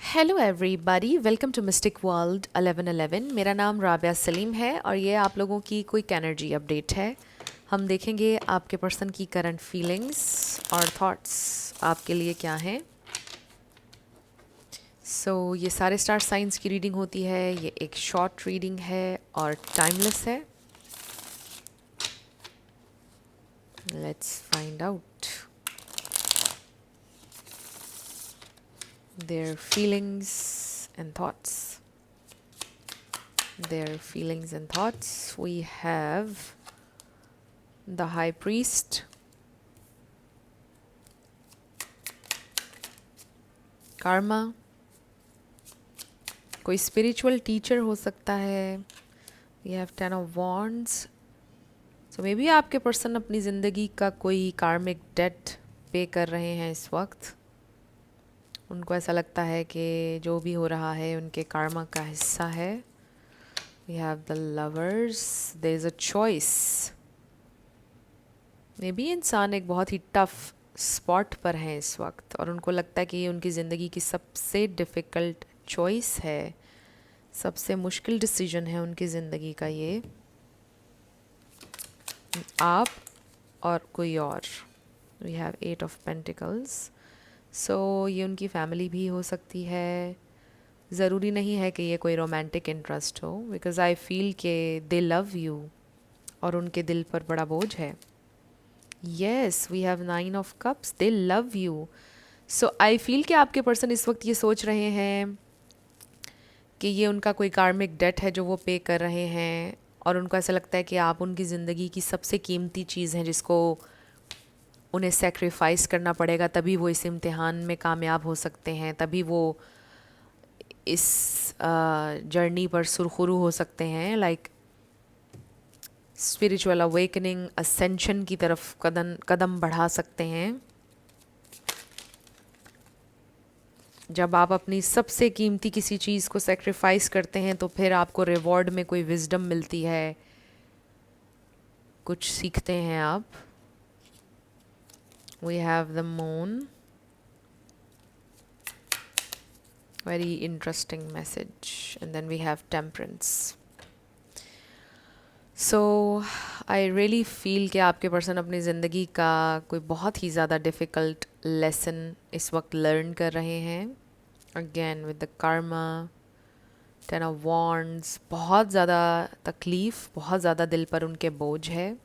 Hello everybody, welcome to mystic world 1111। मेरा नाम राबिया सलीम है और ये आप लोगों की क्विक एनर्जी अपडेट है। हम देखेंगे आपके पर्सन की करंट फीलिंग्स और थॉट्स आपके लिए क्या हैं। ये सारे स्टार साइंस की रीडिंग होती है। ये एक शॉर्ट रीडिंग है और टाइमलेस है। Let's find out their feelings and thoughts. Their feelings and thoughts. We have the High Priest, Karma, कोई स्पिरिचुअल टीचर हो सकता है। We have Ten of Wands. So may be आपके पर्सन अपनी ज़िंदगी का कोई कार्मिक डेट पे कर रहे हैं इस वक्त। उनको ऐसा लगता है कि जो भी हो रहा है उनके कार्मा का हिस्सा है। We have the Lovers. There is a choice. May be इंसान एक बहुत ही टफ स्पॉट पर है इस वक्त और उनको लगता है कि ये उनकी ज़िंदगी की सबसे डिफ़िकल्ट चॉइस है, सबसे मुश्किल डिसीजन है उनकी ज़िंदगी का ये, आप और कोई और। We have 8 of pentacles. ये उनकी फैमिली भी हो सकती है। ज़रूरी नहीं है कि ये कोई रोमांटिक इंटरेस्ट हो, बिकॉज़ आई फील के दे लव यू और उनके दिल पर बड़ा बोझ है। Yes, we have 9 of cups. They love you. I feel कि आपके पर्सन इस वक्त ये सोच रहे हैं कि ये उनका कोई कार्मिक डेट है जो वो पे कर रहे हैं और उनको ऐसा लगता है कि आप उनकी ज़िंदगी की सबसे कीमती चीज़ हैं जिसको उन्हें सेक्रीफाइस करना पड़ेगा, तभी वो इस इम्तिहान में कामयाब हो सकते हैं, तभी वो इस जर्नी पर सुरखुरू हो सकते हैं। लाइक स्पिरिचुअल अवेकनिंग, असेंशन की तरफ कदम कदम बढ़ा सकते हैं। जब आप अपनी सबसे कीमती किसी चीज़ को सेक्रीफाइस करते हैं तो फिर आपको रिवॉर्ड में कोई विजडम मिलती है, कुछ सीखते हैं आप। We have the moon, very interesting message, and then we have temperance. I really feel कि आपके पर्सन अपनी ज़िंदगी का कोई बहुत ही ज़्यादा डिफ़िकल्ट लेसन इस वक्त लर्न कर रहे हैं। Again with the Karma, 10 of wands, बहुत ज़्यादा तकलीफ़, बहुत ज़्यादा दिल पर उनके बोझ है।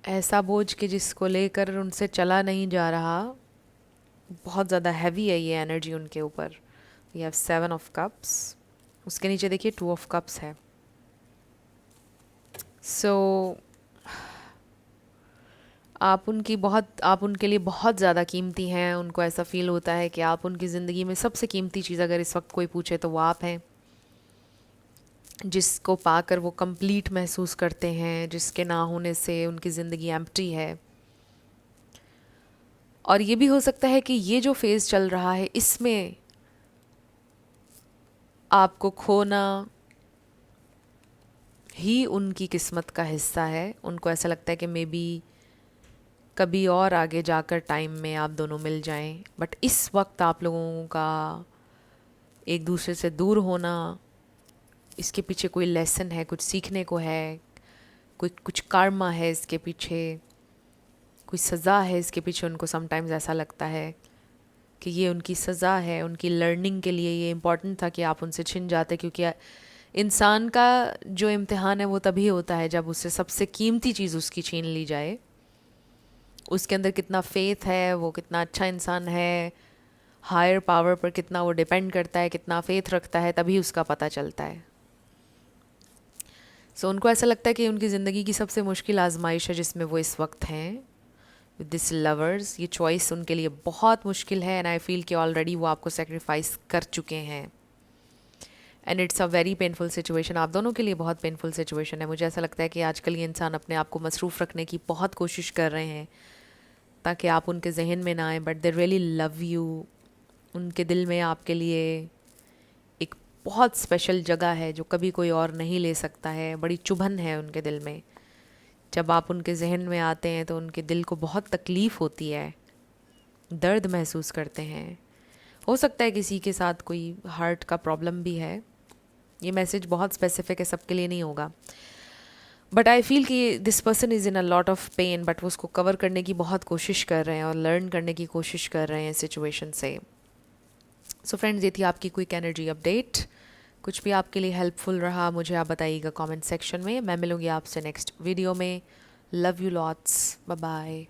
ऐसा बोझ कि जिसको लेकर उनसे चला नहीं जा रहा। बहुत ज़्यादा हैवी है ये एनर्जी उनके ऊपर। We have 7 of cups. उसके नीचे देखिए 2 ऑफ कप्स है। आप उनके लिए बहुत ज़्यादा कीमती हैं। उनको ऐसा फील होता है कि आप उनकी ज़िंदगी में सबसे कीमती चीज़ अगर इस वक्त कोई पूछे तो वो आप हैं, जिसको पाकर वो कंप्लीट महसूस करते हैं, जिसके ना होने से उनकी ज़िंदगी एम्प्टी है। और ये भी हो सकता है कि ये जो फेज़ चल रहा है इसमें आपको खोना ही उनकी किस्मत का हिस्सा है। उनको ऐसा लगता है कि मे बी कभी और आगे जाकर टाइम में आप दोनों मिल जाएं, बट इस वक्त आप लोगों का एक दूसरे से दूर होना, इसके पीछे कोई लेसन है, कुछ सीखने को है, कोई कुछ कर्मा है इसके पीछे, कोई सज़ा है इसके पीछे। उनको समटाइम्स ऐसा लगता है कि ये उनकी सज़ा है, उनकी लर्निंग के लिए ये इम्पॉर्टेंट था कि आप उनसे छिन जाते, क्योंकि इंसान का जो इम्तिहान है वो तभी होता है जब उससे सबसे कीमती चीज़ उसकी छीन ली जाए। उसके अंदर कितना फेथ है, वो कितना अच्छा इंसान है, हायर पावर पर कितना वो डिपेंड करता है, कितना फेथ रखता है, तभी उसका पता चलता है। उनको ऐसा लगता है कि उनकी ज़िंदगी की सबसे मुश्किल आजमाइश है जिसमें वो इस वक्त हैं विद दिस लवर्स। ये चॉइस उनके लिए बहुत मुश्किल है एंड आई फील कि ऑलरेडी वो आपको सेक्रीफाइस कर चुके हैं and it's a very painful situation. आप दोनों के लिए बहुत पेनफुल सिचुएशन है। मुझे ऐसा लगता है कि आजकल ये इंसान अपने आप को मसरूफ़ रखने की बहुत कोशिश कर रहे हैं ताकि आप उनके जहन में ना आए, but they really love you. उनके दिल में आपके लिए एक बहुत स्पेशल जगह है जो कभी कोई और नहीं ले सकता है। बड़ी चुभन है उनके दिल में। जब आप उनके जहन में आते हैं तो उनके दिल को बहुत तकलीफ़ होती है, दर्द महसूस करते हैं। हो सकता है किसी के साथ कोई हार्ट का प्रॉब्लम भी है। ये मैसेज बहुत स्पेसिफिक है, सबके लिए नहीं होगा। बट आई फील कि this person is in a lot of pain, but वो उसको कवर करने की बहुत कोशिश कर रहे हैं और लर्न करने की कोशिश कर रहे हैं सिचुएशन से। सो फ्रेंड्स, ये थी आपकी क्विक एनर्जी अपडेट। कुछ भी आपके लिए हेल्पफुल रहा मुझे आप बताइएगा कमेंट सेक्शन में। मैं मिलूंगी आपसे नेक्स्ट वीडियो में। Love you lots, bye bye.